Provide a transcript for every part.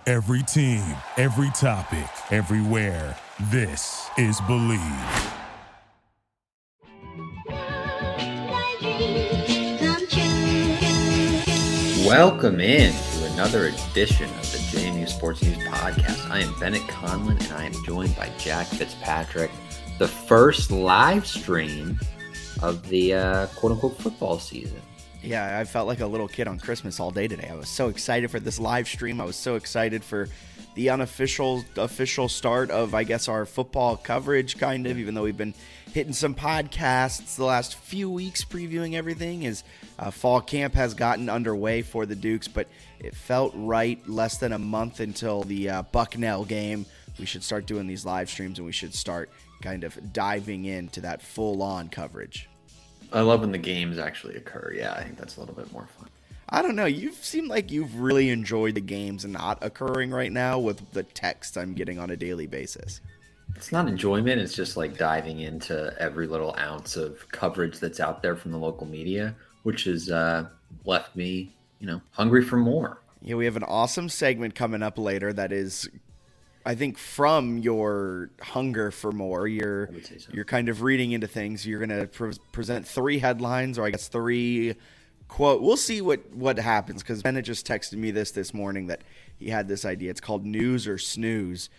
Every team, every topic, everywhere. This is Believe. Welcome in to another edition of the JMU Sports News Podcast. I am Bennett Conlon, and I am joined by Jack Fitzpatrick. The first live stream of the quote-unquote football season. Yeah, I felt like a little kid on Christmas all day today. I was so excited for this live stream. I was so excited for the official start of, I guess, our football coverage, kind of, even though we've been hitting some podcasts the last few weeks previewing everything as fall camp has gotten underway for the Dukes, but it felt right less than a month until the Bucknell game. We should start doing these live streams, and we should start kind of diving into that full-on coverage. I love when the games actually occur. Yeah, I think that's a little bit more fun. I don't know. You seem like you've really enjoyed the games not occurring right now with the texts I'm getting on a daily basis. It's not enjoyment. It's just like diving into every little ounce of coverage that's out there from the local media, which has left me, hungry for more. Yeah, we have an awesome segment coming up later that is, I think, from your hunger for more. You're kind of reading into things. You're going to present three headlines, or I guess three quote. We'll see what happens, because Bennett just texted me this morning that he had this idea. It's called News or Snooze.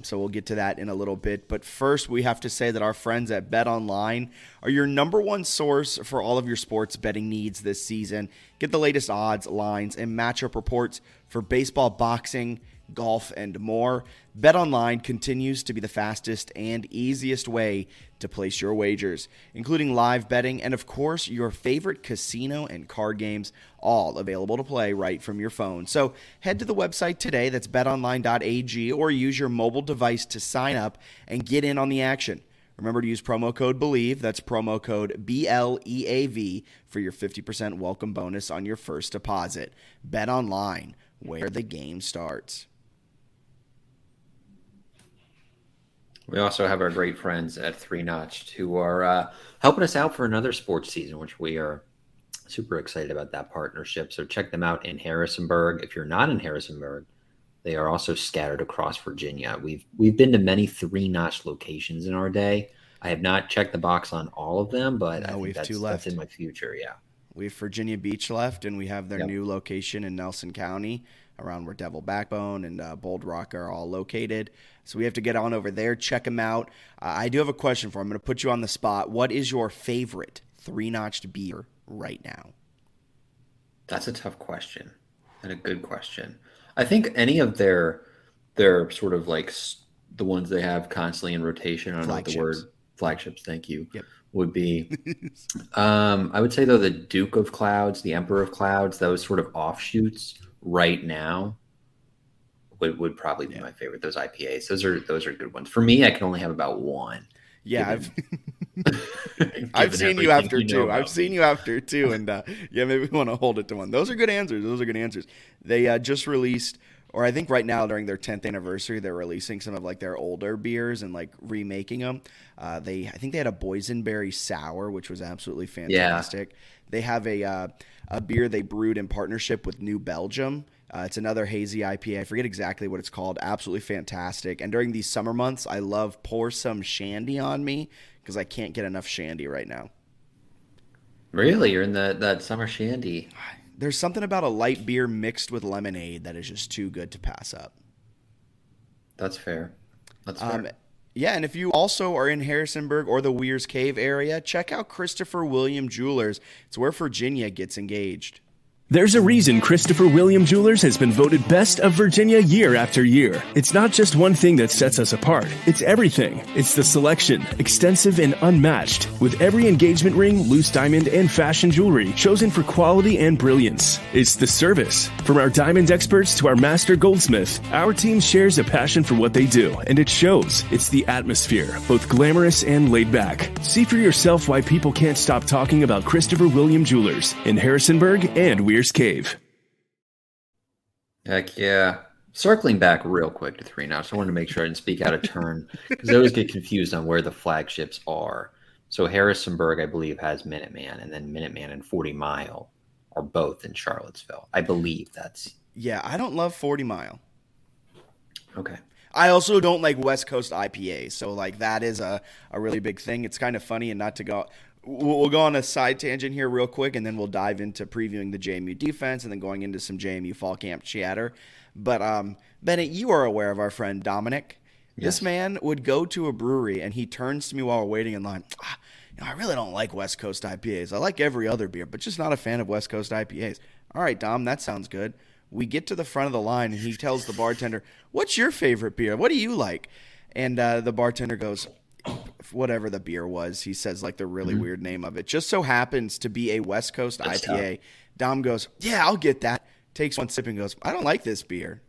So we'll get to that in a little bit. But first, we have to say that our friends at BetOnline are your number one source for all of your sports betting needs this season. Get the latest odds, lines, and matchup reports for baseball, boxing, golf, and more. BetOnline continues to be the fastest and easiest way to place your wagers, including live betting and, of course, your favorite casino and card games, all available to play right from your phone. So head to the website today, that's betonline.ag, or use your mobile device to sign up and get in on the action. Remember to use promo code BELIEVE, that's promo code BLEAV, for your 50% welcome bonus on your first deposit. BetOnline, where the game starts. We also have our great friends at Three Notched who are helping us out for another sports season, which we are super excited about that partnership. So check them out in Harrisonburg. If you're not in Harrisonburg, they are also scattered across Virginia. We've been to many Three Notched locations in our day. I have not checked the box on all of them, but I think that's in my future. Yeah, we have Virginia Beach left, and we have their new location in Nelson County, around where Devil Backbone and Bold Rock are all located. So we have to get on over there, check them out. I do have a question for you. I'm going to put you on the spot. What is your favorite Three-Notched beer right now? That's a tough question and a good question. I think any of their sort of like the ones they have constantly in rotation, I don't know what the word, flagships, thank you, would be. I would say, though, the Duke of Clouds, the Emperor of Clouds, those sort of offshoots right now would probably be my favorite. Those IPAs, those are good ones. For me, I can only have about one. Yeah, I've seen you after two. I've seen you after two, and maybe we want to hold it to one. Those are good answers. They just released, or I think right now during their 10th anniversary, they're releasing some of like their older beers and like remaking them. I think they had a boysenberry sour, which was absolutely fantastic. Yeah. They have a beer they brewed in partnership with New Belgium. It's another hazy IPA. I forget exactly what it's called. Absolutely fantastic. And during these summer months, I love Pour Some Shandy on Me, because I can't get enough shandy right now. Really? You're in that summer shandy? There's something about a light beer mixed with lemonade that is just too good to pass up. That's fair. Yeah, and if you also are in Harrisonburg or the Weir's Cave area, check out Christopher William Jewelers. It's where Virginia gets engaged. There's a reason Christopher William Jewelers has been voted Best of Virginia year after year. It's not just one thing that sets us apart. It's everything. It's the selection, extensive and unmatched, with every engagement ring, loose diamond, and fashion jewelry chosen for quality and brilliance. It's the service. From our diamond experts to our master goldsmith, our team shares a passion for what they do, and it shows. It's the atmosphere, both glamorous and laid back. See for yourself why people can't stop talking about Christopher William Jewelers in Harrisonburg and Weir's Cave. Heck yeah. Circling back real quick to Three Notched, I wanted to make sure I didn't speak out of turn, because I always get confused on where the flagships are. So Harrisonburg, I believe, has Minuteman, and then Minuteman and 40 Mile are both in Charlottesville. I believe that's... Yeah, I don't love 40 Mile. Okay. I also don't like West Coast IPAs, so like that is a really big thing. It's kind of funny, and not to go. We'll go on a side tangent here real quick, and then we'll dive into previewing the JMU defense, and then going into some JMU fall camp chatter. But Bennett, you are aware of our friend Dominic. Yes. This man would go to a brewery, and he turns to me while we're waiting in line. I really don't like West Coast IPAs. I like every other beer, but just not a fan of West Coast IPAs. All right, Dom, that sounds good. We get to the front of the line, and he tells the bartender, "What's your favorite beer? What do you like?" And the bartender goes, whatever the beer was. He says like the really weird name of it. Just so happens to be a West Coast IPA. Tough. Dom goes, "Yeah, I'll get that." Takes one sip and goes, "I don't like this beer."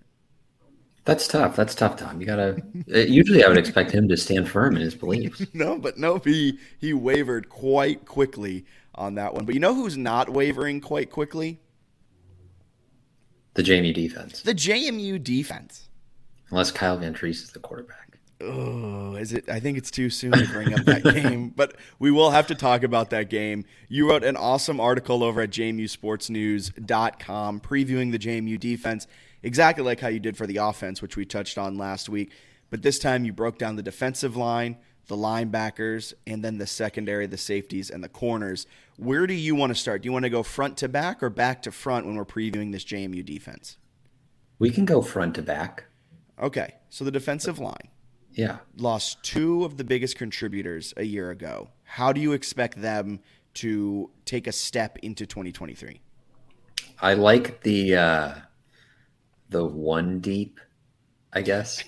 That's tough. That's tough, Tom. You gotta. Usually, I would expect him to stand firm in his beliefs. No, he wavered quite quickly on that one. But you know who's not wavering quite quickly? The JMU defense. The JMU defense. Unless Kyle Van Treese is the quarterback. Oh, is it? I think it's too soon to bring up that game, but we will have to talk about that game. You wrote an awesome article over at jmusportsnews.com previewing the JMU defense, exactly like how you did for the offense, which we touched on last week. But this time you broke down the defensive line, the linebackers, and then the secondary, the safeties, and the corners. Where do you want to start? Do you want to go front to back or back to front when we're previewing this JMU defense? We can go front to back. Okay, so the defensive line. Yeah. Lost two of the biggest contributors a year ago. How do you expect them to take a step into 2023? I like the one deep, I guess.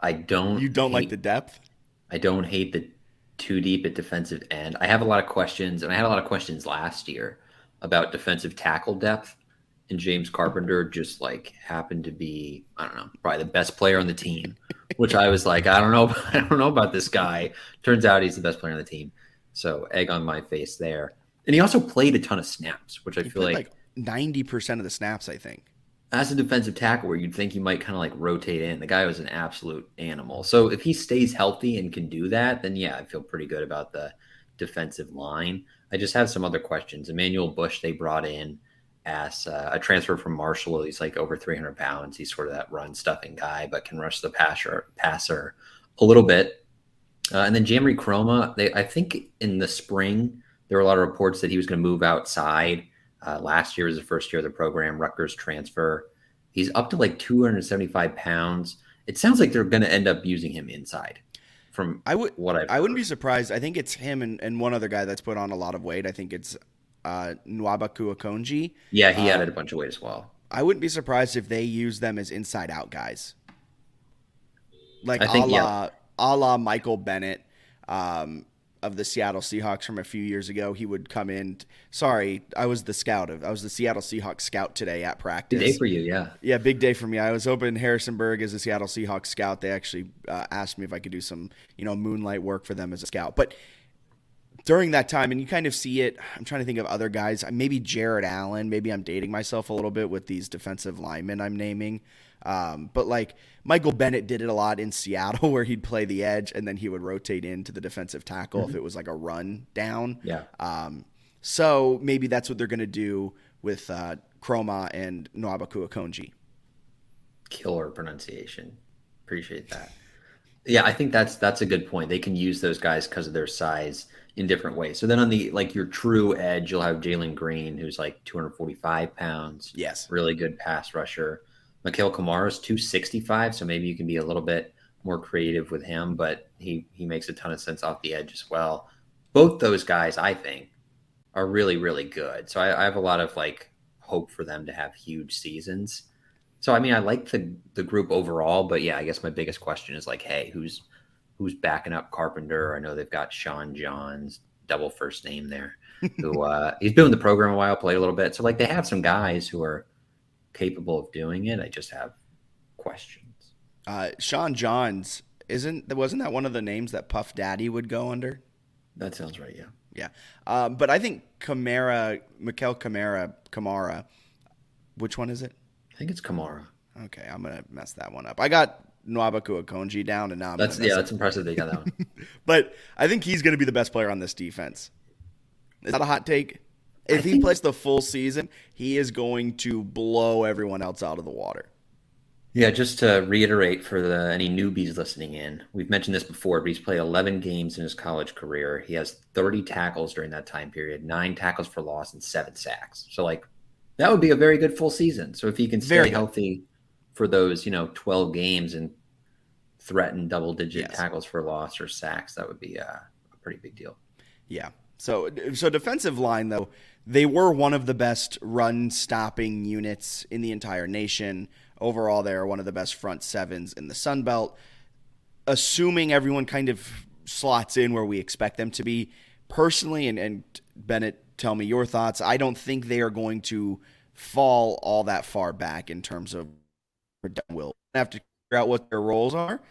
You don't like the depth? I don't hate the two deep at defensive end. I have a lot of questions, and I had a lot of questions last year about defensive tackle depth. And James Carpenter just like happened to be, I don't know, probably the best player on the team, which I was like, I don't know about this guy. Turns out he's the best player on the team. So egg on my face there. And he also played a ton of snaps, which I feel like 90% of the snaps, I think. As a defensive tackle, where you'd think you might kind of like rotate in, the guy was an absolute animal. So if he stays healthy and can do that, then yeah, I feel pretty good about the defensive line. I just have some other questions. Emmanuel Bush, they brought in as a transfer from Marshall. He's like over 300 pounds. He's sort of that run stuffing guy, but can rush the passer a little bit. And then Jamry Chroma, I think in the spring, there were a lot of reports that he was going to move outside. Last year was the first year of the program, Rutgers transfer. He's up to like 275 pounds. It sounds like they're going to end up using him inside. I wouldn't be surprised. I think it's him and one other guy that's put on a lot of weight. I think it's Nwabaku Akonji. Yeah, he added a bunch of weight as well. I wouldn't be surprised if they use them as inside out guys. Like a la Michael Bennett of the Seattle Seahawks from a few years ago. He would come in. Sorry, I was the Seattle Seahawks scout today at practice. Big day for you, yeah. Yeah, big day for me. I was over in Harrisonburg as a Seattle Seahawks scout. They actually asked me if I could do some, moonlight work for them as a scout. But during that time, and you kind of see it, I'm trying to think of other guys. Maybe Jared Allen. Maybe I'm dating myself a little bit with these defensive linemen I'm naming. But like Michael Bennett did it a lot in Seattle where he'd play the edge and then he would rotate into the defensive tackle if it was like a run down. Yeah. So maybe that's what they're going to do with Chroma and Nwabaku Akonji. Killer pronunciation. Appreciate that. Yeah, I think that's a good point. They can use those guys because of their size in different ways. So then on the your true edge, you'll have Jalen Green, who's like 245 pounds. Yes. Really good pass rusher. Mikhail Kamara's 265, so maybe you can be a little bit more creative with him, but he makes a ton of sense off the edge as well. Both those guys, I think, are really, really good. So I have a lot of hope for them to have huge seasons. So, I mean, I like the group overall, but yeah, I guess my biggest question is hey, who's backing up Carpenter? I know they've got Sean Johns, double first name there, who he's been in the program a while, played a little bit. So they have some guys who are capable of doing it. I just have questions. Sean Johns wasn't that one of the names that Puff Daddy would go under? That sounds right. Yeah. Yeah. But I think Mikhail Kamara, which one is it? I think it's Kamara. Okay, I'm gonna mess that one up. I got Nwabaku Akonji down, and now that's impressive they got that one. But I think he's gonna be the best player on this defense. Is that a hot take? If he plays the full season, he is going to blow everyone else out of the water. Yeah, just to reiterate for any newbies listening in, we've mentioned this before, but he's played 11 games in his college career. He has 30 tackles during that time period, 9 tackles for loss, and 7 sacks. So, like, that would be a very good full season. So if he can Very stay good. healthy for those, 12 games and threaten double-digit Yes. tackles for loss or sacks, that would be a pretty big deal. Yeah. So defensive line, though, they were one of the best run-stopping units in the entire nation. Overall, they're one of the best front sevens in the Sun Belt. Assuming everyone kind of slots in where we expect them to be, personally, and Bennett, tell me your thoughts, I don't think they are going to fall all that far back in terms of will have to figure out what their roles are,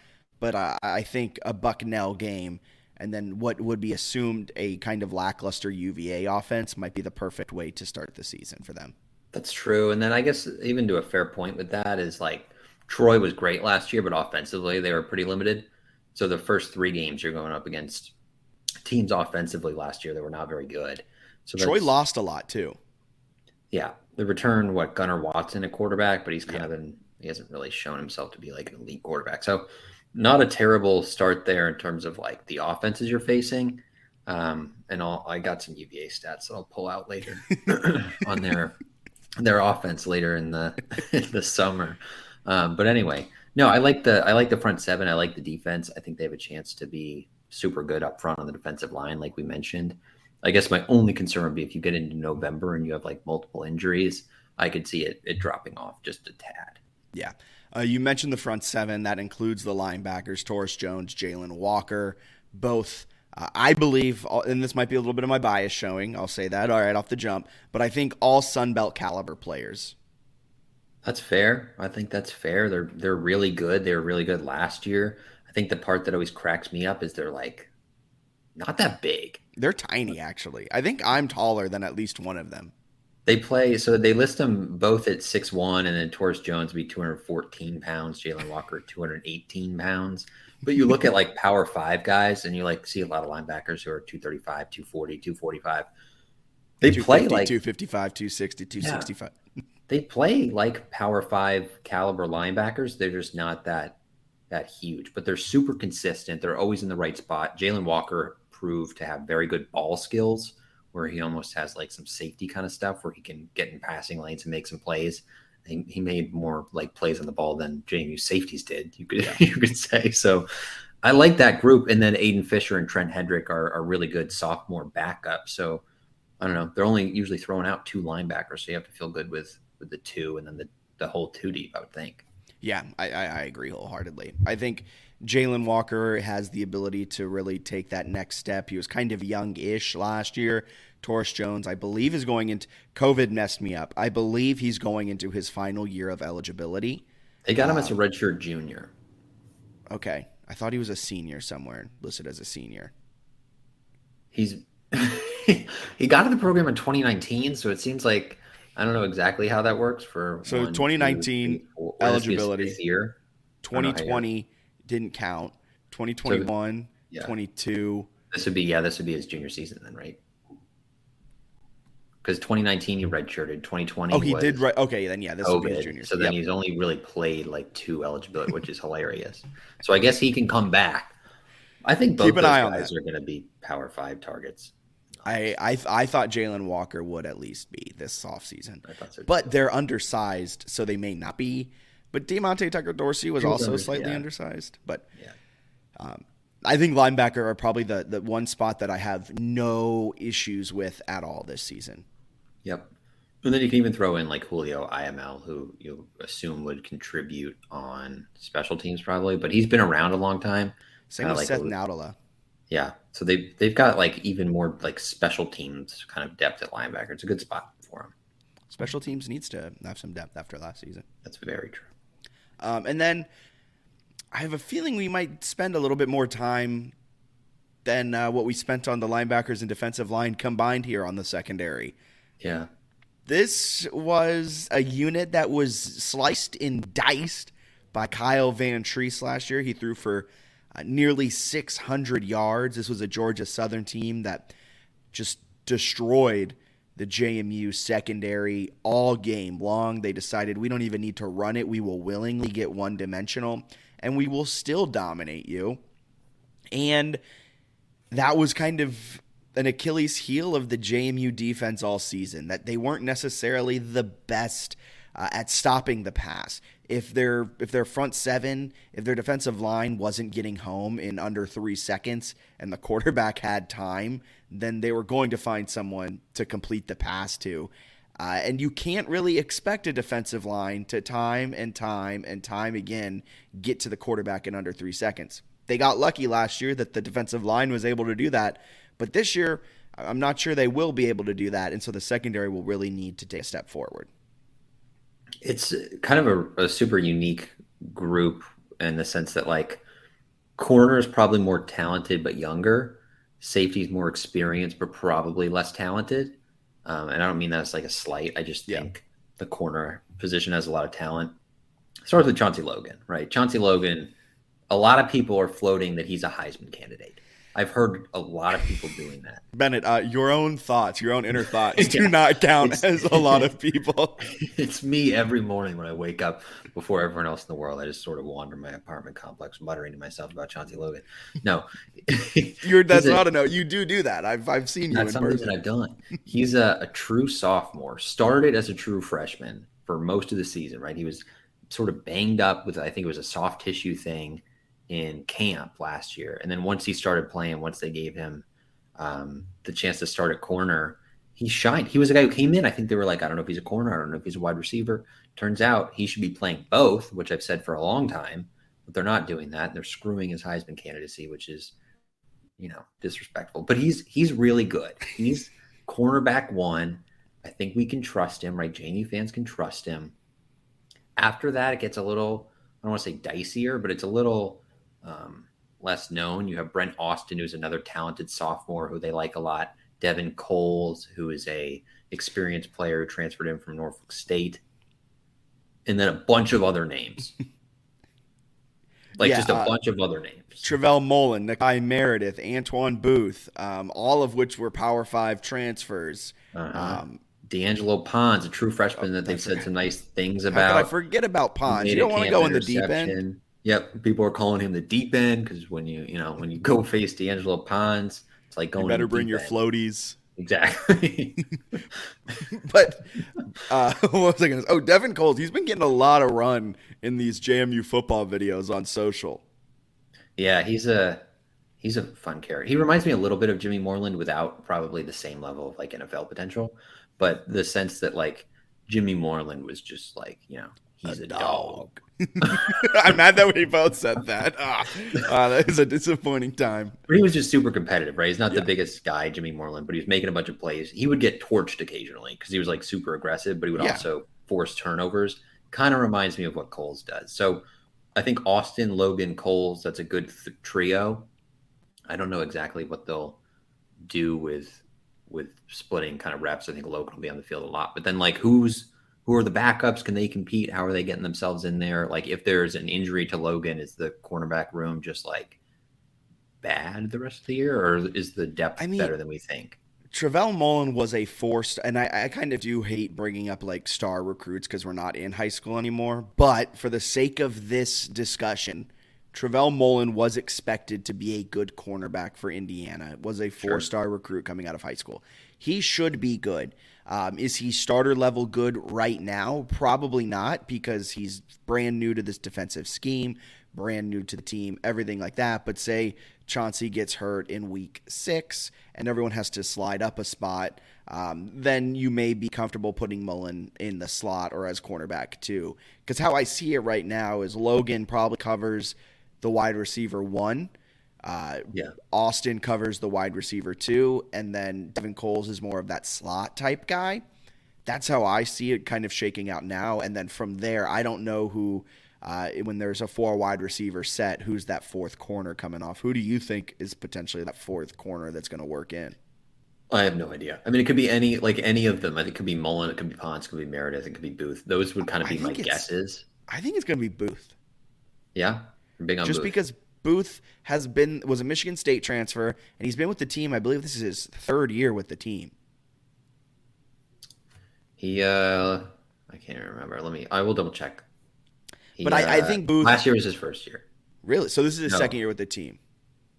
but I think a Bucknell game and then what would be assumed a kind of lackluster UVA offense might be the perfect way to start the season for them. That's true. And then I guess even to a fair point with that is like Troy was great last year, but offensively they were pretty limited. So the first 3 games you're going up against teams offensively last year that were not very good. So Troy lost a lot too. Yeah, the return Gunnar Watson at quarterback, but he's he hasn't really shown himself to be like an elite quarterback. So not a terrible start there in terms of like the offenses you're facing. I got some UVA stats that I'll pull out later on their offense later in the in the summer. But anyway, no, I like the front seven. I like the defense. I think they have a chance to be super good up front on the defensive line, like we mentioned. I guess my only concern would be if you get into November and you have like multiple injuries, I could see it dropping off just a tad. Yeah. You mentioned the front seven. That includes the linebackers, Taurus Jones, Jalen Walker, both. I believe, and this might be a little bit of my bias showing, I'll say that all right off the jump, but I think all Sun Belt caliber players. That's fair. I think that's fair. They're really good. They were really good last year. I think the part that always cracks me up is they're like not that big. They're tiny, actually. I think I'm taller than at least one of them. They list them both at 6'1", and then Taurus Jones be 214 pounds, Jalen Walker 218 pounds. But you look at like Power 5 guys, and you like see a lot of linebackers who are 235, 240, 245. They play like 255, 260, 265. Yeah, they play like Power 5 caliber linebackers. They're just not that huge, but they're super consistent. They're always in the right spot. Jalen Walker proved to have very good ball skills, where he almost has like some safety kind of stuff where he can get in passing lanes and make some plays. He made more like plays on the ball than JMU safeties did, you could say. So I like that group. And then Aiden Fisher and Trent Hendrick are really good sophomore backups. So I don't know. They're only usually throwing out 2 linebackers, so you have to feel good with the 2 and then the whole 2 deep, I would think. Yeah, I agree wholeheartedly. I think Jalen Walker has the ability to really take that next step. He was kind of young-ish last year. Taurus Jones, I believe, is going into – COVID messed me up. I believe he's going into his final year of eligibility. They got him as a redshirt junior. Okay. I thought he was a senior somewhere, listed as a senior. He's he got in the program in 2019, so it seems like – I don't know exactly how that works for. So 2019 eligibility year. 2020 didn't count. 2021, so, 22. This would be his junior season then, right? Because 2019 he redshirted. 2020. Oh, he did right. Okay, then this would be his junior. So then he's only really played like 2 eligibility, which is hilarious. So I guess he can come back. I think both those guys are going to be Power 5 targets. I thought Jalen Walker would at least be this offseason. So but they're undersized, so they may not be. But Demonte Tucker-Dorsey was also slightly undersized. But I think linebacker are probably the one spot that I have no issues with at all this season. Yep. And then you can even throw in like Julio IML, who you assume would contribute on special teams probably. But he's been around a long time. Same with Seth Naudala. Yeah, so they've got like even more like special teams kind of depth at linebacker. It's a good spot for them. Special teams needs to have some depth after last season. That's very true. And then I have a feeling we might spend a little bit more time than what we spent on the linebackers and defensive line combined here on the secondary. Yeah. This was a unit that was sliced and diced by Kyle Van Treese last year. He threw for nearly 600 yards. This was a Georgia Southern team that just destroyed the JMU secondary all game long. They decided we don't even need to run it. We will willingly get one-dimensional, and we will still dominate you. And that was kind of an Achilles heel of the JMU defense all season, that they weren't necessarily the best at stopping the pass. If their front seven, if their defensive line wasn't getting home in under 3 seconds and the quarterback had time, then they were going to find someone to complete the pass to. And you can't really expect a defensive line to time and time again get to the quarterback in under 3 seconds. They got lucky last year that the defensive line was able to do that, but this year I'm not sure they will be able to do that, and so the secondary will really need to take a step forward. It's kind of a super unique group in the sense that, like, corner is probably more talented but younger. Safety is more experienced but probably less talented. And I don't mean that as like a slight. I just think the corner position has a lot of talent. It starts with Chauncey Logan, right? Chauncey Logan, a lot of people are floating that he's a Heisman candidate. I've heard a lot of people doing that. Bennett, your own thoughts, your own inner thoughts do not count as a lot of people. It's me every morning when I wake up before everyone else in the world. I just sort of wander my apartment complex muttering to myself about Chauncey Logan. No. That's not a no. You do that. I've seen you in person. That's something that I've done. He's a true sophomore. Started as a true freshman for most of the season, right? He was sort of banged up with, I think it was a soft tissue thing in camp last year. And then once he started playing, once they gave him the chance to start at corner, he shined. He was a guy who came in. I think they were like, I don't know if he's a corner. I don't know if he's a wide receiver. Turns out he should be playing both, which I've said for a long time, but they're not doing that. They're screwing his Heisman candidacy, which is, disrespectful. But he's really good. He's cornerback 1. I think we can trust him, right? JMU fans can trust him. After that, it gets a little, I don't want to say dicier, but it's a little less known. You have Brent Austin, who's another talented sophomore who they like a lot. Devin Coles, who is a experienced player who transferred in from Norfolk State. And then a bunch of other names. Just a bunch of other names. Travell Mullen, Nakai Meredith, Antoine Booth, all of which were Power 5 transfers. D'Angelo Pons, a true freshman that they've said some nice things about. How could I forget about Pons? You don't want to go in the deep end. Yep, people are calling him the deep end because when you go face D'Angelo Pons, it's like going. You better bring your floaties. Exactly. But what was I going to say? Oh, Devin Coles, he's been getting a lot of run in these JMU football videos on social. Yeah, he's a fun character. He reminds me a little bit of Jimmy Moreland without probably the same level of like NFL potential, but the sense that like Jimmy Moreland was just like, he's a dog. I'm mad that we both said that. That is a disappointing time. He was just super competitive, right? He's not the biggest guy, Jimmy Moreland, but he was making a bunch of plays. He would get torched occasionally because he was like super aggressive, but he would also force turnovers. Kind of reminds me of what Coles does. So I think Austin, Logan, Coles, that's a good trio. I don't know exactly what they'll do with splitting kind of reps. I think Logan will be on the field a lot. But then like who are the backups? Can they compete? How are they getting themselves in there? Like if there's an injury to Logan, is the cornerback room just like bad the rest of the year, or is the depth better than we think? Travell Mullen was a forced, and I kind of do hate bringing up like star recruits because we're not in high school anymore. But for the sake of this discussion, Travell Mullen was expected to be a good cornerback for Indiana. It was a 4-star recruit coming out of high school. He should be good. Is he starter level good right now? Probably not, because he's brand new to this defensive scheme, brand new to the team, everything like that. But say Chauncey gets hurt in week 6 and everyone has to slide up a spot, then you may be comfortable putting Mullen in the slot or as cornerback too. Because how I see it right now is Logan probably covers the wide receiver 1. Austin covers the wide receiver 2, and then Devin Coles is more of that slot type guy. That's how I see it kind of shaking out now. And then from there, I don't know who, when there's a 4 wide receiver set, who's that 4th corner coming off. Who do you think is potentially that 4th corner that's going to work in? I have no idea. I mean, it could be any of them. I think it could be Mullen, it could be Pons, it could be Meredith, it could be Booth. Those would kind of be my guesses. I think it's going to be Booth. Yeah? I'm big on Just Booth. Because Booth was a Michigan State transfer, and he's been with the team. I believe this is his 3rd year with the team. I can't remember. I will double check. But I think Booth last year was his first year. Really? So this is his No. second year with the team.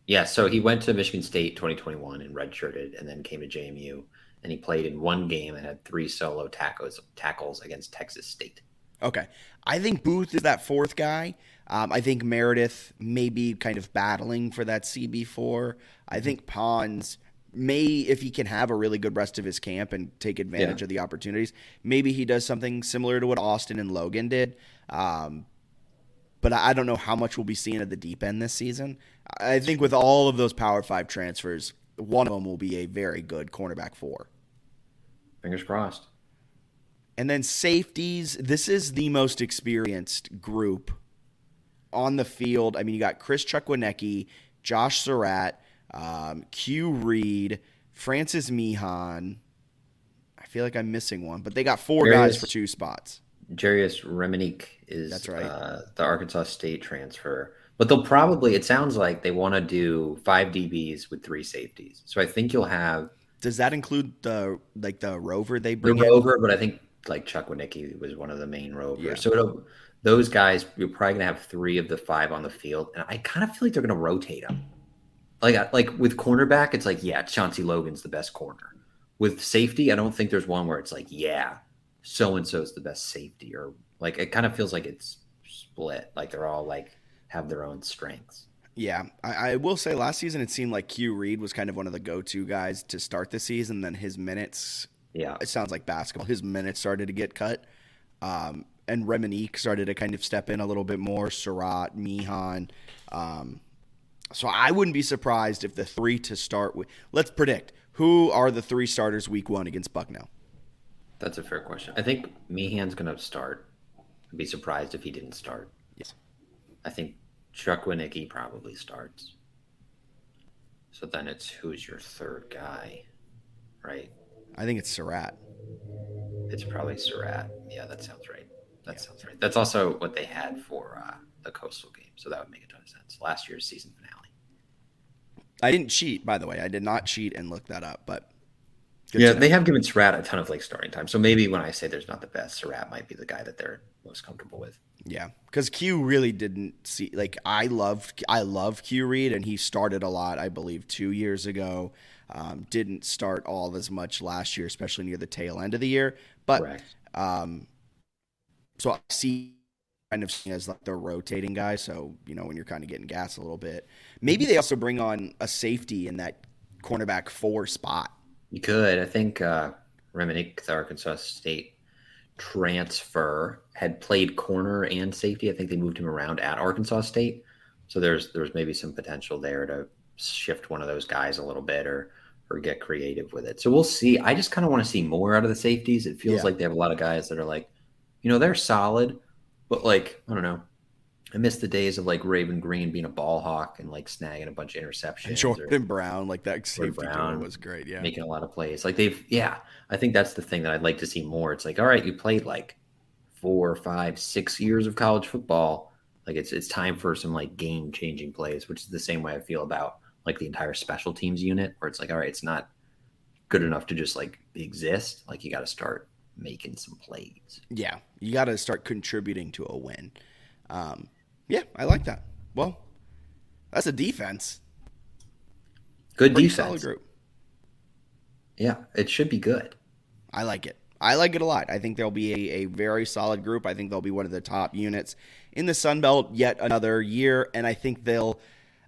Yeah, so he went to Michigan State 2021 and redshirted, and then came to JMU, and he played in one game and had 3 solo tackles against Texas State. Okay. I think Booth is that fourth guy. I think Meredith may be kind of battling for that CB4. I think Pons may, if he can have a really good rest of his camp and take advantage of the opportunities, maybe he does something similar to what Austin and Logan did. But I don't know how much we'll be seeing at the deep end this season. I think with all of those Power 5 transfers, one of them will be a very good cornerback 4. Fingers crossed. And then safeties, this is the most experienced group on the field. I mean, you got Chris Chukwunecki, Josh Surratt, Q Reed, Francis Mihan. I feel like I'm missing one, but they got 4 guys for 2 spots. Jarius Reminique is That's right. The Arkansas State transfer. But they'll probably, it sounds like they want to do 5 DBs with 3 safeties. So I think you'll have. Does that include the rover they bring in? Rover, but I think like Chukwunecki was one of the main rovers. Yeah. So those guys, you're probably going to have 3 of the 5 on the field. And I kind of feel like they're going to rotate them. Like with cornerback, it's like, yeah, Chauncey Logan's the best corner. With safety, I don't think there's one where it's like, yeah, so-and-so is the best safety. Or like, it kind of feels like it's split. Like they're all like have their own strengths. Yeah, I will say last season it seemed like Q Reed was kind of one of the go-to guys to start the season. Then his minutes, it sounds like basketball. His minutes started to get cut, and Reminique started to kind of step in a little bit more. Surratt, Mihan. So I wouldn't be surprised if the 3 to start with. Let's predict who are the 3 starters week 1 against Bucknell. That's a fair question. I think Meehan's going to start. I'd be surprised if he didn't start. Yes. I think Chukwunecki probably starts. So then it's who's your third guy, right? I think it's Surratt. It's probably Surratt. Yeah, that sounds right. Sounds right. That's also what they had for the Coastal game, so that would make a ton of sense. Last year's season finale. I didn't cheat, by the way. I did not cheat and look that up, but they have given Surratt a ton of like starting time. So maybe when I say there's not the best, Surratt might be the guy that they're most comfortable with. Yeah, because Q really didn't see like I love Q Reed, and he started a lot. I believe 2 years ago. Didn't start all as much last year, especially near the tail end of the year. But so I see kind of as like the rotating guy. So when you're kind of getting gas a little bit, maybe they also bring on a safety in that cornerback 4 spot. You could. I think Reminique, the Arkansas State transfer, had played corner and safety. I think they moved him around at Arkansas State. So there's maybe some potential there to shift one of those guys a little bit or get creative with it. So we'll see. I just kind of want to see more out of the safeties. It feels like they have a lot of guys that are like, they're solid, but like, I don't know. I miss the days of like Raven Green being a ball hawk and like snagging a bunch of interceptions. And Jordan Brown, like that safety Brown was great. Yeah. Making a lot of plays. Like I think that's the thing that I'd like to see more. It's like, all right, you played like 4, 5, 6 years of college football. Like it's time for some like game changing plays, which is the same way I feel about like the entire special teams unit, where it's like, all right, it's not good enough to just like exist. Like you got to start making some plays. Yeah. You got to start contributing to a win. Yeah, I like that. Well, that's a defense. Good Pretty defense. Solid group. Yeah, it should be good. I like it. I like it a lot. I think they'll be a very solid group. I think they'll be one of the top units in the Sun Belt yet another year, and I think they'll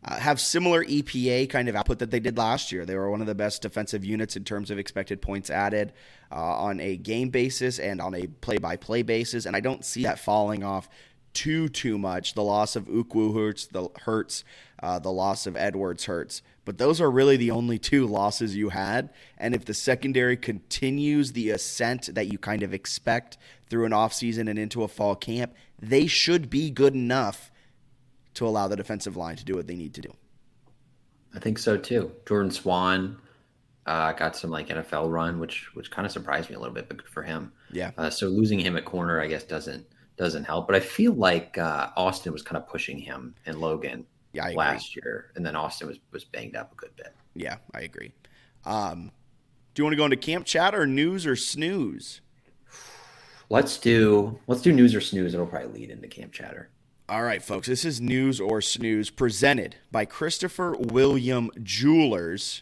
have similar EPA kind of output that they did last year. They were one of the best defensive units in terms of expected points added on a game basis and on a play-by-play basis, and I don't see that falling off too much. The loss of Ukwu hurts, the loss of Edwards hurts, but those are really the only 2 losses you had. And if the secondary continues the ascent that you kind of expect through an offseason and into a fall camp, they should be good enough to allow the defensive line to do what they need to do. I think so too. Jordan Swan got some like NFL run, which kind of surprised me a little bit, but good for him. Yeah. So losing him at corner, I guess, doesn't help. But I feel like Austin was kind of pushing him and Logan last year, and then Austin was banged up a good bit. Yeah, I agree. Do you want to go into camp chat or news or snooze? Let's do news or snooze. It'll probably lead into camp chatter. All right, folks. This is News or Snooze presented by Christopher William Jewelers.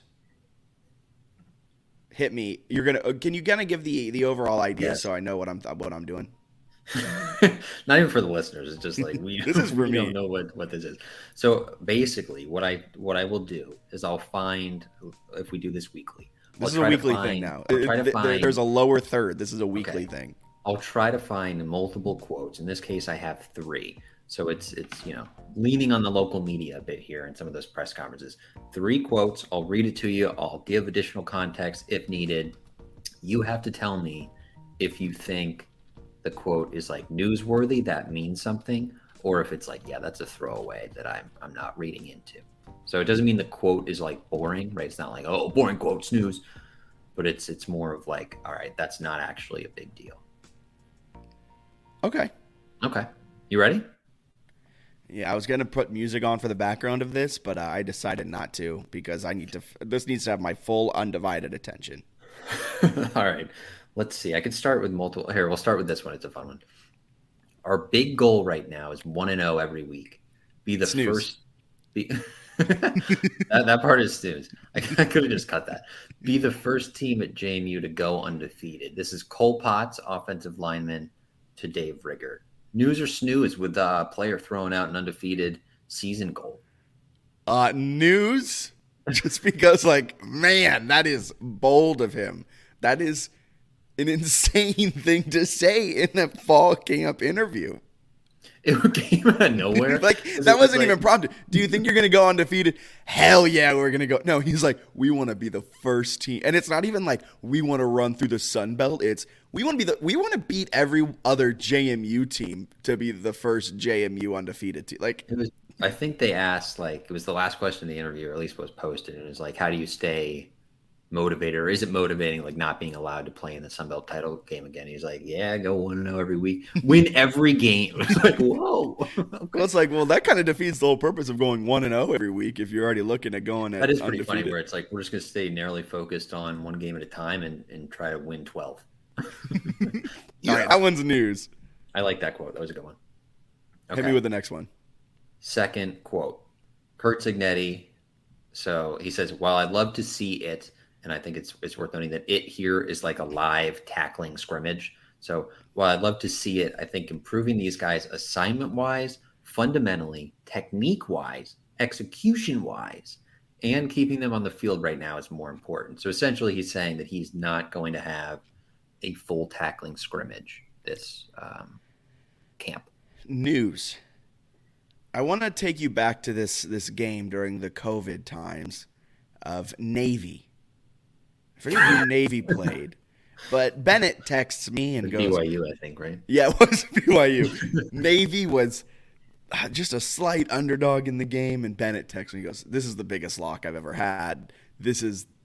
Hit me. Can you kind of give the overall idea so I know what I'm doing? Not even for the listeners. It's just like This is for we me. don't know what this is. So basically, what I will do is I'll find, if we do this weekly. This is a weekly thing now. There's a lower third. This is a weekly thing. I'll try to find multiple quotes. In this case, I have 3. So it's leaning on the local media a bit here in some of those press conferences. 3 quotes. I'll read it to you. I'll give additional context if needed. You have to tell me if you think the quote is like newsworthy, that means something, or if it's like, yeah, that's a throwaway that I'm not reading into. So it doesn't mean the quote is like boring, right? It's not like, oh, boring quote, snooze. But it's more of like, all right, that's not actually a big deal. Okay. You ready? Yeah, I was going to put music on for the background of this, but I decided not to because this needs to have my full undivided attention. All right. Let's see. I could start with multiple. Here, we'll start with this one. It's a fun one. Our big goal right now is 1-0 every week. Be the snooze. first. That part is snooze. I could have just cut that. Be the first team at JMU to go undefeated. This is Cole Potts, offensive lineman, to Dave Riggert. News or snooze with a player throwing out an undefeated season goal? News, just because, like, man, that is bold of him. That is an insane thing to say in a fall camp interview. It came out of nowhere. That wasn't even prompted. Do you think you're going to go undefeated? Hell yeah, we're going to go. No, he's like, we want to be the first team. And it's not even like we want to run through the Sun Belt. It's we want to beat every other JMU team to be the first JMU undefeated team. I think they asked, it was the last question in the interview, or at least was posted, and it was like, how do you stay motivated, or is it motivating, not being allowed to play in the Sun Belt title game again? He's like, yeah, go 1-0 every week, win every game. It's like, whoa. Okay. Well, it's like, that kind of defeats the whole purpose of going 1-0 every week if you're already looking at going at that is pretty undefeated. funny, where it's like we're just going to stay narrowly focused on one game at a time and try to win 12. All right, that one's news. I like that quote. That was a good one. Okay. Hit me with the next one. Second quote, Kurt Signetti. So he says, while I'd love to see it, and I think it's worth noting that it here is like a live tackling scrimmage. So while I'd love to see it, I think improving these guys assignment-wise, fundamentally, technique-wise, execution-wise, and keeping them on the field right now is more important. So essentially he's saying that he's not going to have a full tackling scrimmage this camp. News. I want to take you back to this game during the COVID times of Navy. I forget who Navy played, but Bennett texts me and goes, BYU, I think, right? Yeah, it was BYU. Navy was just a slight underdog in the game, and Bennett texts me and goes, this is the biggest lock I've ever had.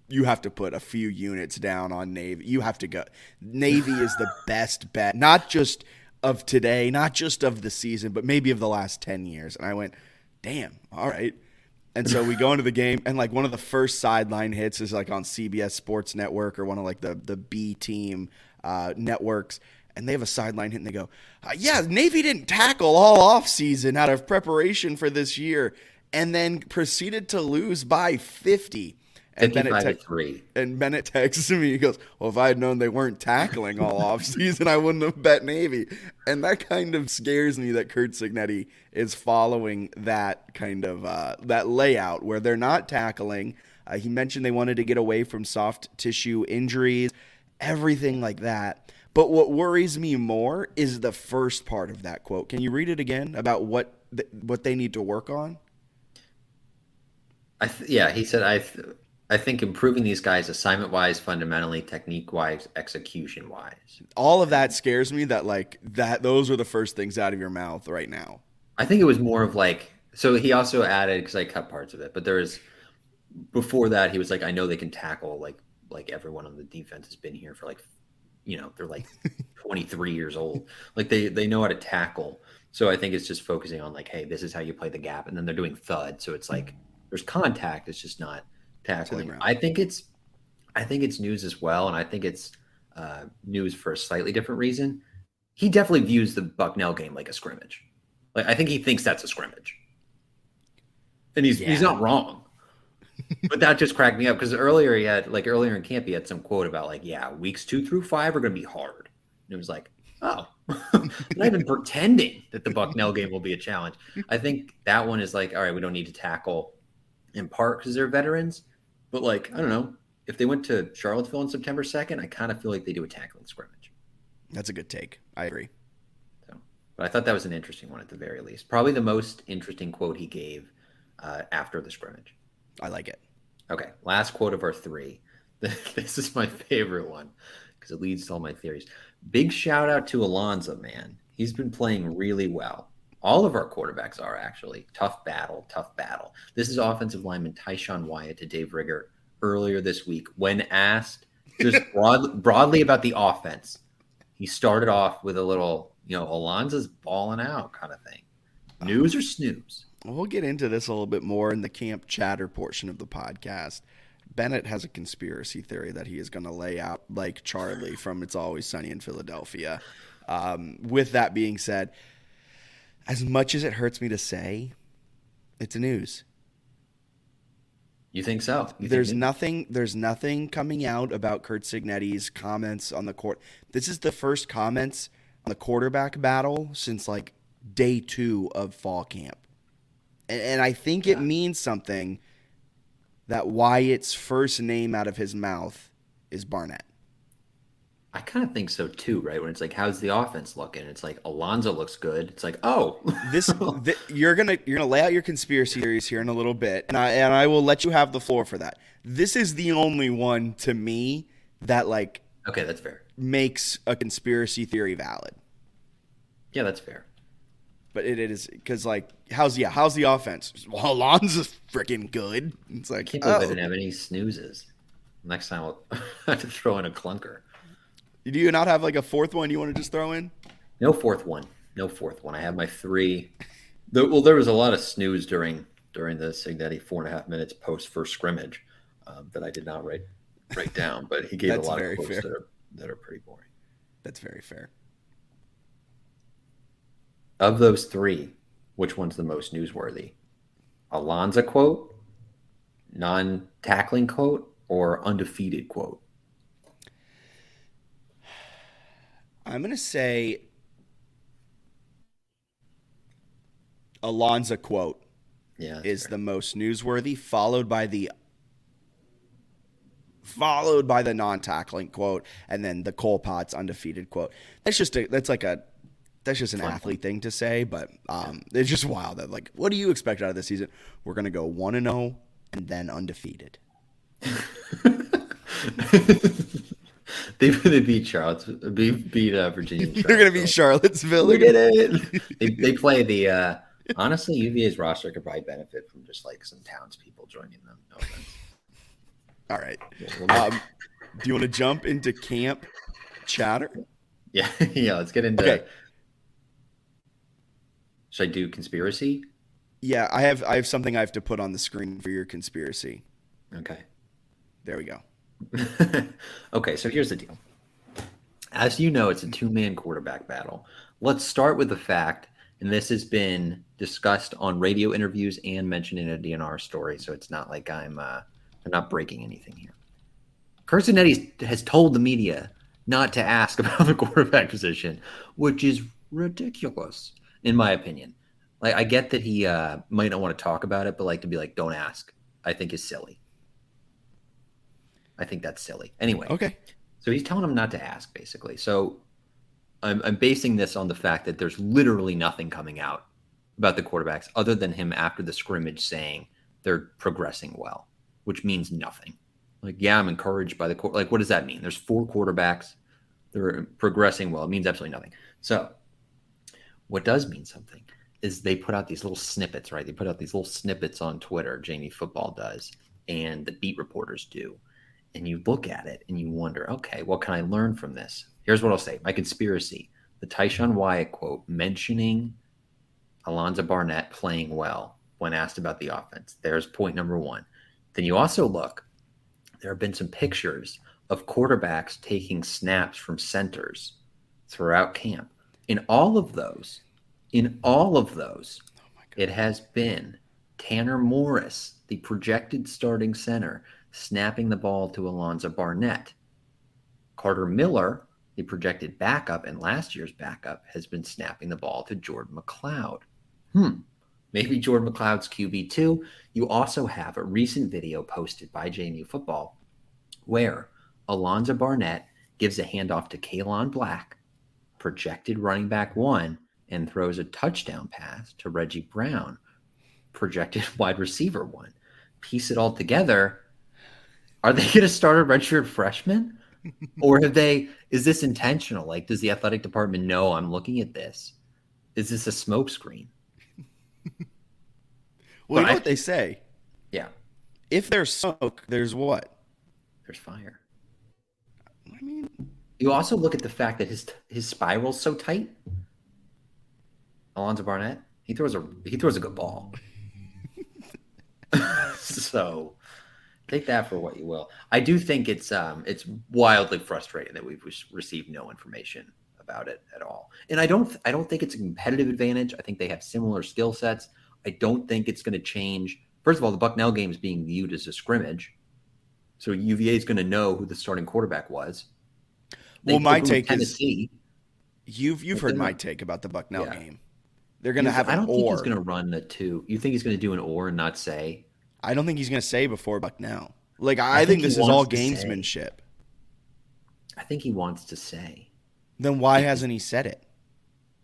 You have to put a few units down on Navy. You have to go. Navy is the best bet, not just of today, not just of the season, but maybe of the last 10 years. And I went, damn, all right. And so we go into the game, and one of the first sideline hits is on CBS Sports Network or one of the B team networks. And they have a sideline hit, and they go, yeah, Navy didn't tackle all offseason out of preparation for this year, and then proceeded to lose by 50. And Bennett texts me. He goes, well, if I had known they weren't tackling all offseason, I wouldn't have bet Navy. And that kind of scares me that Kurt Signetti is following that kind of that layout where they're not tackling. He mentioned they wanted to get away from soft tissue injuries, everything like that. But what worries me more is the first part of that quote. Can you read it again about what they need to work on? He said, I think improving these guys assignment-wise, fundamentally, technique-wise, execution-wise. All of that scares me that those are the first things out of your mouth right now. I think it was more of so he also added, because I cut parts of it, but before that, he was like, I know they can tackle, like everyone on the defense has been here for they're 23 years old. They know how to tackle. So I think it's just focusing on hey, this is how you play the gap. And then they're doing thud. So it's there's contact. It's just not tackling. I think it's news as well, and I think it's news for a slightly different reason. he definitely views the Bucknell game like a scrimmage. Like, I think he thinks that's a scrimmage. And he's not wrong. But that just cracked me up because earlier in camp, he had some quote about like, yeah, weeks 2 through 5 are going to be hard. And it was like, oh, not even pretending that the Bucknell game will be a challenge. I think that one is like, all right, we don't need to tackle in part because they're veterans. But like, I don't know, if they went to Charlottesville on September 2nd, I kind of feel like they do a tackling scrimmage. That's a good take. I agree. So, but I thought that was an interesting one at the very least. Probably the most interesting quote he gave after the scrimmage. I like it. Okay, last quote of our 3. This is my favorite one because it leads to all my theories. Big shout out to Alonzo, man. He's been playing really well. All of our quarterbacks are actually. Tough battle. This is offensive lineman Tyshawn Wyatt to Dave Rigger earlier this week when asked just broadly about the offense. He started off with a little, Alonzo's balling out kind of thing. News or snooze? We'll get into this a little bit more in the camp chatter portion of the podcast. Bennett has a conspiracy theory that he is going to lay out like Charlie from It's Always Sunny in Philadelphia. With that being said, as much as it hurts me to say, it's news. You think so? There's nothing coming out about Curt Cignetti's comments on the court. This is the first comments on the quarterback battle since like day 2 of fall camp. And I think it means something that Wyatt's first name out of his mouth is Barnett. I kind of think so too, right? When it's like, how's the offense looking? It's like Alonzo looks good. It's like, oh, you're gonna lay out your conspiracy theories here in a little bit, and I will let you have the floor for that. This is the only one to me that like okay, that's fair. Makes a conspiracy theory valid. Yeah, that's fair. But it is because like how's the offense? Well, Alonzo's freaking good. It's like I can't believe I didn't have any snoozes. Next time I'll have to throw in a clunker. Do you not have like a fourth one you want to just throw in? No fourth one. I have my 3. There was a lot of snooze during the Cignetti 4.5 minutes post first scrimmage that I did not write down, but he gave a lot of quotes that are pretty boring. That's very fair. Of those 3, which one's the most newsworthy? Alonzo quote, non-tackling quote, or undefeated quote? I'm going to say Alonzo quote is the most newsworthy, followed by the non-tackling quote, and then the Cole Potts undefeated quote. That's just an athlete thing to say, but it's just wild that like, what do you expect out of this season? We're going to go 1-0 and then undefeated. They beat Virginia. They're going to beat Charlottesville. We did it. They play the honestly, UVA's roster could probably benefit from just like some townspeople joining them. No offense. All right. Do you want to jump into camp chatter? Yeah. Let's get into. Okay. Should I do conspiracy? Yeah, I have something I have to put on the screen for your conspiracy. Okay. There we go. Okay, so here's the deal. As you know, it's a 2-man quarterback battle. Let's start with the fact, and this has been discussed on radio interviews and mentioned in a DNR story, so it's not like I'm not breaking anything here. Curt Cignetти has told the media not to ask about the quarterback position, which is ridiculous, in my opinion. Like, I get that he might not want to talk about it, but like to be like, don't ask, I think is silly. I think that's silly. Anyway. Okay. So he's telling him not to ask, basically. So I'm basing this on the fact that there's literally nothing coming out about the quarterbacks other than him after the scrimmage saying they're progressing well, which means nothing. Like, yeah, I'm encouraged by the – like, what does that mean? There's 4 quarterbacks. They're progressing well. It means absolutely nothing. So what does mean something is they put out these little snippets, right? They put out these little snippets on Twitter, JMU Football does, and the beat reporters do. And you look at it and you wonder, okay, what can I learn from this? Here's what I'll say. My conspiracy, the Tyshawn Wyatt quote mentioning Alonzo Barnett playing well when asked about the offense. There's point number 1. Then you also look, there have been some pictures of quarterbacks taking snaps from centers throughout camp. In all of those, it has been Tanner Morris, the projected starting center, snapping the ball to Alonzo Barnett. Carter Miller, the projected backup and last year's backup, has been snapping the ball to Jordan McLeod. Maybe Jordan McLeod's QB2. You also have a recent video posted by JMU Football where Alonzo Barnett gives a handoff to Kalon Black, projected running back 1, and throws a touchdown pass to Reggie Brown, projected wide receiver 1. Piece it all together. Are they going to start a redshirt freshman? Or is this intentional? Like, does the athletic department know I'm looking at this? Is this a smokescreen? Well, you know what they say? Yeah. If there's smoke, there's what? There's fire. I mean, you also look at the fact that his spiral's so tight. Alonzo Barnett, he throws a good ball. So take that for what you will. I do think it's wildly frustrating that we've received no information about it at all. And I don't think it's a competitive advantage. I think they have similar skill sets. I don't think it's going to change. First of all, the Bucknell game is being viewed as a scrimmage. So UVA is going to know who the starting quarterback was. Well, my take is you've heard my take about the Bucknell game. They're going to have an or. I don't think he's going to run the 2. You think he's going to do an or and not say? I don't think he's going to say before Bucknell. Like, I think this is all gamesmanship. I think he wants to say. Then why hasn't he said it?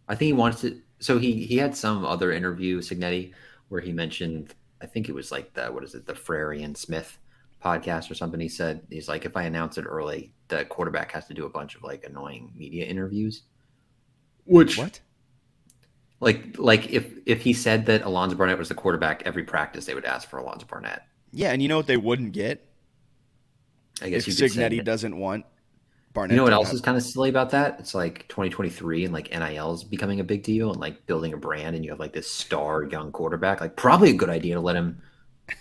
I think he wants to. So he had some other interview, Signetti, where he mentioned, I think it was like the Frary and Smith podcast or something. He said, he's like, if I announce it early, the quarterback has to do a bunch of like annoying media interviews. Which what? Like if he said that Alonzo Barnett was the quarterback, every practice they would ask for Alonzo Barnett. Yeah, and you know what they wouldn't get? I guess if Signetti doesn't want Barnett. You know what else is kind of silly about that? It's like 2023 and like NIL is becoming a big deal and like building a brand, and you have like this star young quarterback. Like probably a good idea to let him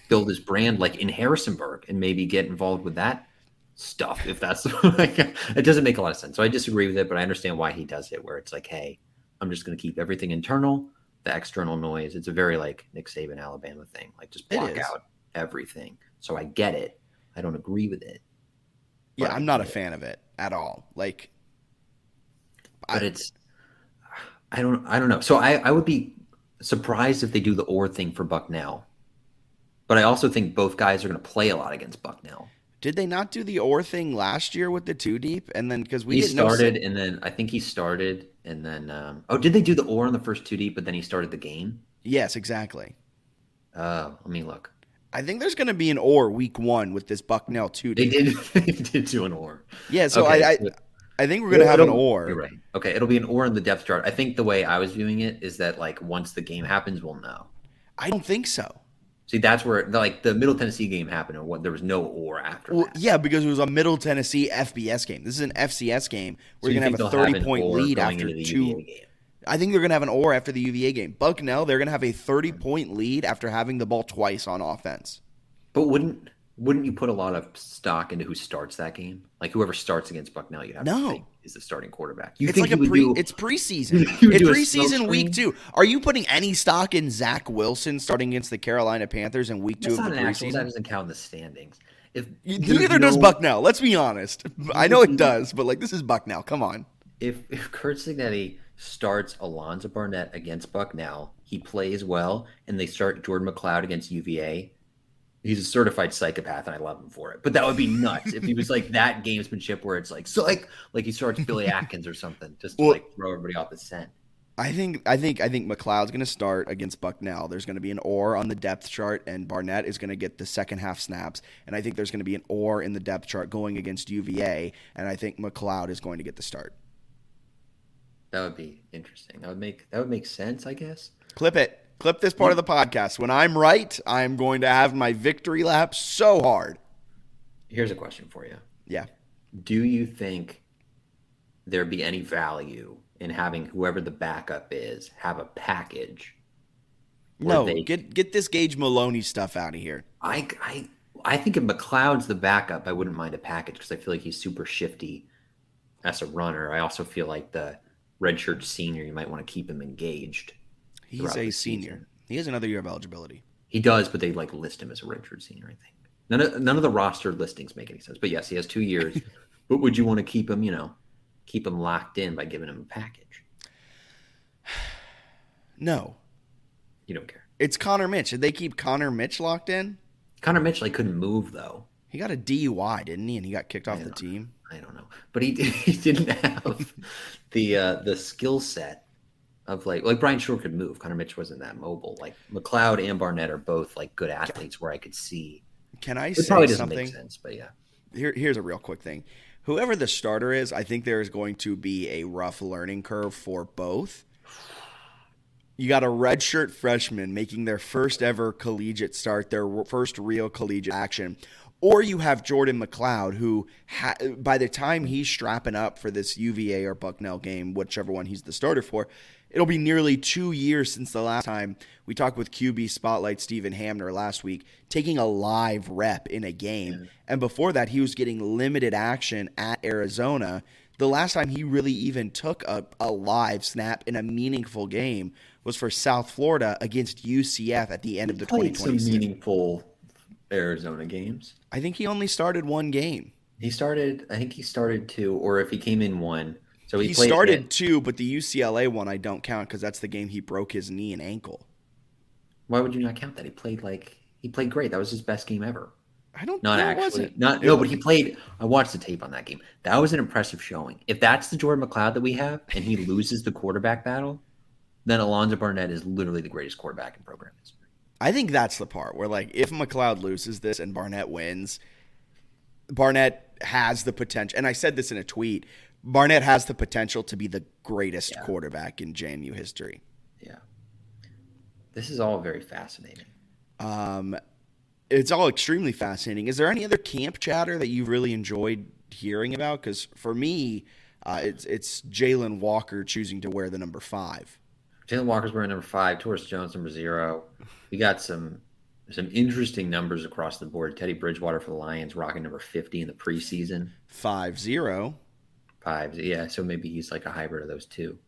build his brand like in Harrisonburg and maybe get involved with that stuff if that's like it doesn't make a lot of sense. So I disagree with it, but I understand why he does it, where it's like, hey, I'm just going to keep everything internal, the external noise. It's a very like Nick Saban Alabama thing, like just block out everything. So I get it. I don't agree with it. Yeah, I'm not a fan of it at all. Like, but I don't know. So I would be surprised if they do the or thing for Bucknell. But I also think both guys are going to play a lot against Bucknell. Did they not do the or thing last year with the 2 deep? And then because he started, and then I think he started, and then did they do the or on the first 2 deep? But then he started the game. Yes, exactly. Let me look. I think there's going to be an or week 1 with this Bucknell 2 deep. They did do an or. Yeah, so okay, I think we're going to have an or. You're right. Okay, it'll be an or in the depth chart. I think the way I was viewing it is that like once the game happens, we'll know. I don't think so. See, that's where like the Middle Tennessee game happened, and there was no or after that. Yeah, because it was a Middle Tennessee FBS game. This is an FCS game where you're going to have a 30-point lead after 2. I think they're going to have an or after the UVA game. Bucknell, they're going to have a 30-point lead after having the ball twice on offense. But wouldn't you put a lot of stock into who starts that game? Like whoever starts against Bucknell, you'd have to think is the starting quarterback. It's like it's preseason. It's preseason week 2. Are you putting any stock in Zach Wilson starting against the Carolina Panthers in week 2 of the preseason? That doesn't count in the standings. Neither does Bucknell. Let's be honest. I know it does, but like this is Bucknell. Come on. If Kurt Signetti starts Alonzo Barnett against Bucknell, he plays well, and they start Jordan McLeod against UVA. He's a certified psychopath, and I love him for it. But that would be nuts if he was like that gamesmanship where it's like he starts Billy Atkins or something just to like throw everybody off the scent. I think McLeod's going to start against Bucknell. There's going to be an or on the depth chart, and Barnett is going to get the second half snaps. And I think there's going to be an or in the depth chart going against UVA, and I think McLeod is going to get the start. That would be interesting. That would make sense, I guess. Clip it. Clip this part of the podcast. When I'm right, I'm going to have my victory lap so hard. Here's a question for you. Yeah. Do you think there'd be any value in having whoever the backup is have a package? No, get this Gage Maloney stuff out of here. I think if McLeod's the backup, I wouldn't mind a package because I feel like he's super shifty as a runner. I also feel like the redshirt senior, you might want to keep him engaged. He's a senior. He has another year of eligibility. He does, but they list him as a redshirt senior, I think. None of the roster listings make any sense. But yes, he has 2 years. But would you want to keep him, keep him locked in by giving him a package? No. You don't care. It's Connor Mitch. Did they keep Connor Mitch locked in? Connor Mitch couldn't move though. He got a DUI, didn't he? And he got kicked off the team. I don't know, but he didn't have the skill set of Brian Shore could move. Connor Mitch wasn't that mobile. McLeod and Barnett are both good athletes where I could see. Can I it say probably doesn't something? Make sense, but yeah. Here's a real quick thing. Whoever the starter is, I think there is going to be a rough learning curve for both. You got a redshirt freshman making their first ever collegiate start, their first real collegiate action. Or you have Jordan McLeod, who by the time he's strapping up for this UVA or Bucknell game, whichever one he's the starter for, it'll be nearly 2 years since the last time we talked with QB Spotlight Stephen Hamner last week, taking a live rep in a game. Yeah. And before that, he was getting limited action at Arizona. The last time he really even took a live snap in a meaningful game was for South Florida against UCF at the end of the 2020 season. Some meaningful Arizona games. I think he only started one game. I think he started 2, or if he came in 1. So he started 2, but the UCLA one I don't count because that's the game he broke his knee and ankle. Why would you not count that? He played great. That was his best game ever. I don't not know. Actually. But he played. I watched the tape on that game. That was an impressive showing. If that's the Jordan McLeod that we have, and he loses the quarterback battle, then Alonzo Barnett is literally the greatest quarterback in program history. I think that's the part where, if McLeod loses this and Barnett wins, Barnett has the potential. And I said this in a tweet. Barnett has the potential to be the greatest quarterback in JMU history. Yeah. This is all very fascinating. It's all extremely fascinating. Is there any other camp chatter that you've really enjoyed hearing about? Because for me, it's Jalen Walker choosing to wear the number 5. Jalen Walker's wearing number 5. Taurus Jones number 0. We got some interesting numbers across the board. Teddy Bridgewater for the Lions rocking number 50 in the preseason. 5-0. 5, yeah. So maybe he's a hybrid of those two.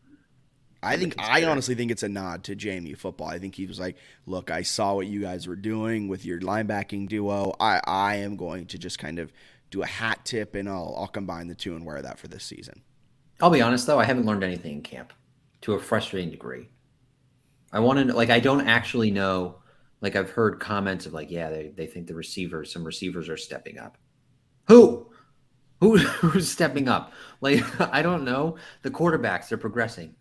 I honestly think it's a nod to JMU football. I think he was like, look, I saw what you guys were doing with your linebacking duo. I am going to just kind of do a hat tip, and I'll combine the two and wear that for this season. I'll be honest, though. I haven't learned anything in camp to a frustrating degree. I want to I don't actually know. I've heard comments of they think some receivers are stepping up. Who's stepping up? I don't know. The quarterbacks, they're progressing.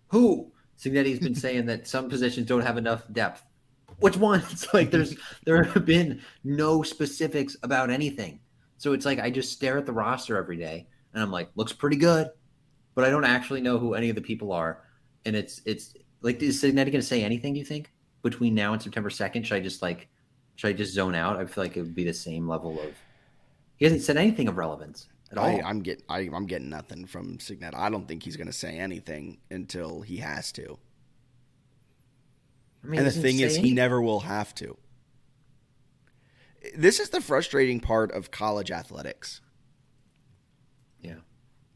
Who? Signetti's been saying that some positions don't have enough depth. Which ones? There have been no specifics about anything. So it's I just stare at the roster every day and I'm looks pretty good, but I don't actually know who any of the people are. And it's is Signetti going to say anything, you think, between now and September 2nd? Should I just zone out? I feel like it would be the same level of. He hasn't said anything of relevance at all. I'm getting nothing from Signet. I don't think he's going to say anything until he has to. And the thing is, he never will have to. This is the frustrating part of college athletics. Yeah.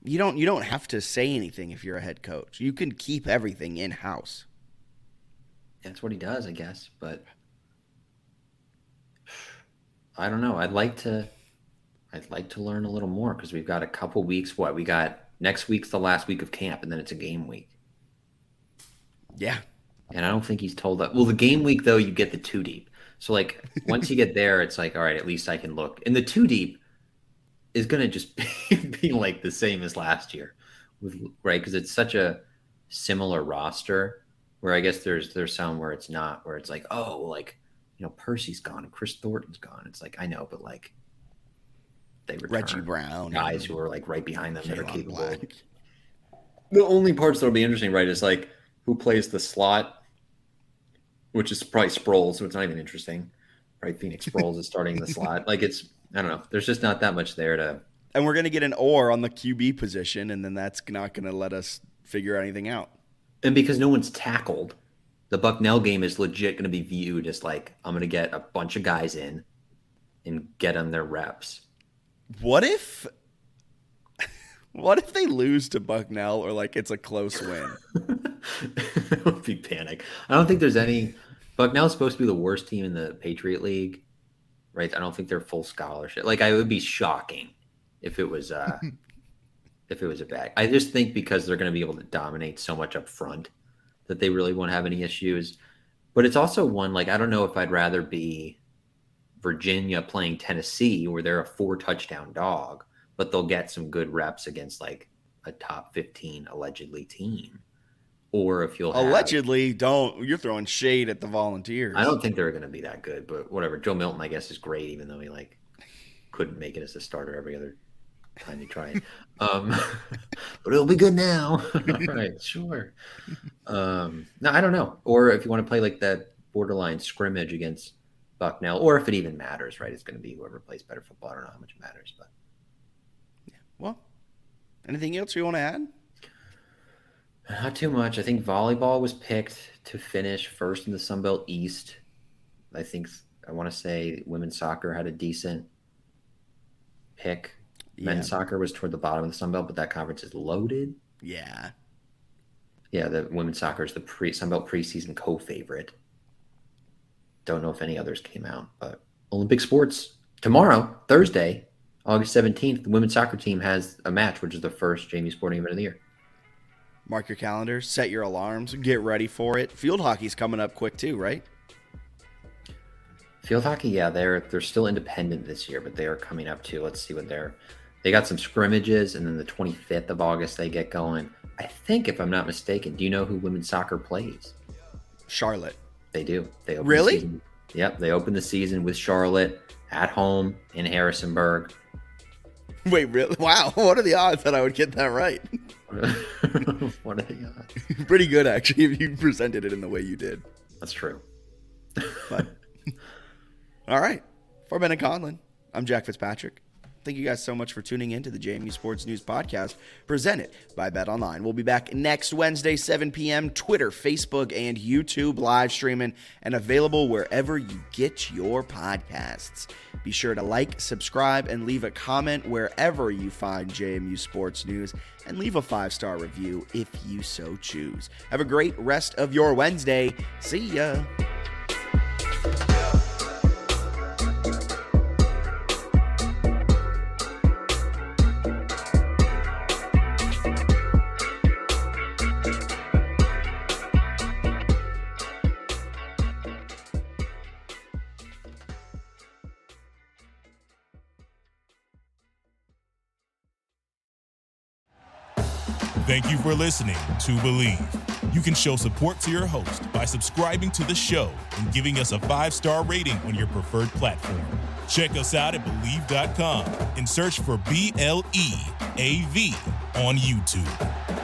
You don't have to say anything if you're a head coach. You can keep everything in-house. That's what he does, I guess. But I don't know. I'd like to learn a little more because we've got a couple weeks. We got next week's the last week of camp, and then it's a game week. Yeah. And I don't think he's told that. Well, the game week, though, you get the 2 deep. So, once you get there, it's all right, at least I can look. And the 2 deep is going to just be the same as last year, right? Because it's such a similar roster where I guess there's some where it's not, where it's Percy's gone and Chris Thornton's gone. It's I know, but they return Reggie Brown, guys who are right behind them that are capable. The only parts that'll be interesting, right, is who plays the slot, which is probably Sproles, so it's not even interesting. Right, Phoenix Sproles is starting the slot. It's I don't know. There's just not that much there to. And we're gonna get an or on the QB position, and then that's not gonna let us figure anything out. And because no one's tackled, the Bucknell game is legit going to be viewed as I'm going to get a bunch of guys in and get them their reps. What if What if they lose to Bucknell or like it's a close win? It would be panic. I don't think there's any. Bucknell's supposed to be the worst team in the Patriot League, right? I don't think they're full scholarship. Like, it would be shocking if it was a bag. I just think because they're going to be able to dominate so much up front that they really won't have any issues. But it's also one, like, I don't know if I'd rather be Virginia playing Tennessee where they're a 4-touchdown dog, but they'll get some good reps against like a top 15 allegedly team. Or if you'll allegedly you're throwing shade at the Volunteers. I don't think they're going to be that good, but whatever. Joe Milton, I guess, is great, even though he like couldn't make it as a starter every other time he tried. But it'll be good now. All right, sure. No, I don't know. Or if you want to play like that borderline scrimmage against Bucknell, or if it even matters, right? It's going to be whoever plays better football. I don't know how much it matters, but yeah. Well, anything else you want to add? Not too much. I think volleyball was picked to finish first in the Sun Belt East. I want to say women's soccer had a decent pick. Yeah. Men's soccer was toward the bottom of the Sun Belt, but that conference is loaded. Yeah. Yeah, the women's soccer is the Sun Belt preseason co-favorite. Don't know if any others came out, but Olympic sports tomorrow, Thursday, August 17th, the women's soccer team has a match, which is the first JMU sporting event of the year. Mark your calendars, set your alarms, get ready for it. Field hockey's coming up quick too, right? Field hockey, yeah, they're still independent this year, but they are coming up too. Let's see what they got some scrimmages, and then the 25th of August they get going. I think, if I'm not mistaken, do you know who women's soccer plays? Charlotte. They do. They open really? The season. Yep, they open the season with Charlotte at home in Harrisonburg. Wait, really? Wow, what are the odds that I would get that right? What are the odds? Pretty good, actually, if you presented it in the way you did. That's true. But, all right. For Ben and Conlon, I'm Jack Fitzpatrick. Thank you guys so much for tuning in to the JMU Sports News Podcast, presented by BetOnline. We'll be back next Wednesday, 7 p.m., Twitter, Facebook, and YouTube live streaming, and available wherever you get your podcasts. Be sure to like, subscribe, and leave a comment wherever you find JMU Sports News, and leave a 5-star review if you so choose. Have a great rest of your Wednesday. See ya. Thank you for listening to Believe. You can show support to your host by subscribing to the show and giving us a 5-star rating on your preferred platform. Check us out at Believe.com and search for BLEAV on YouTube.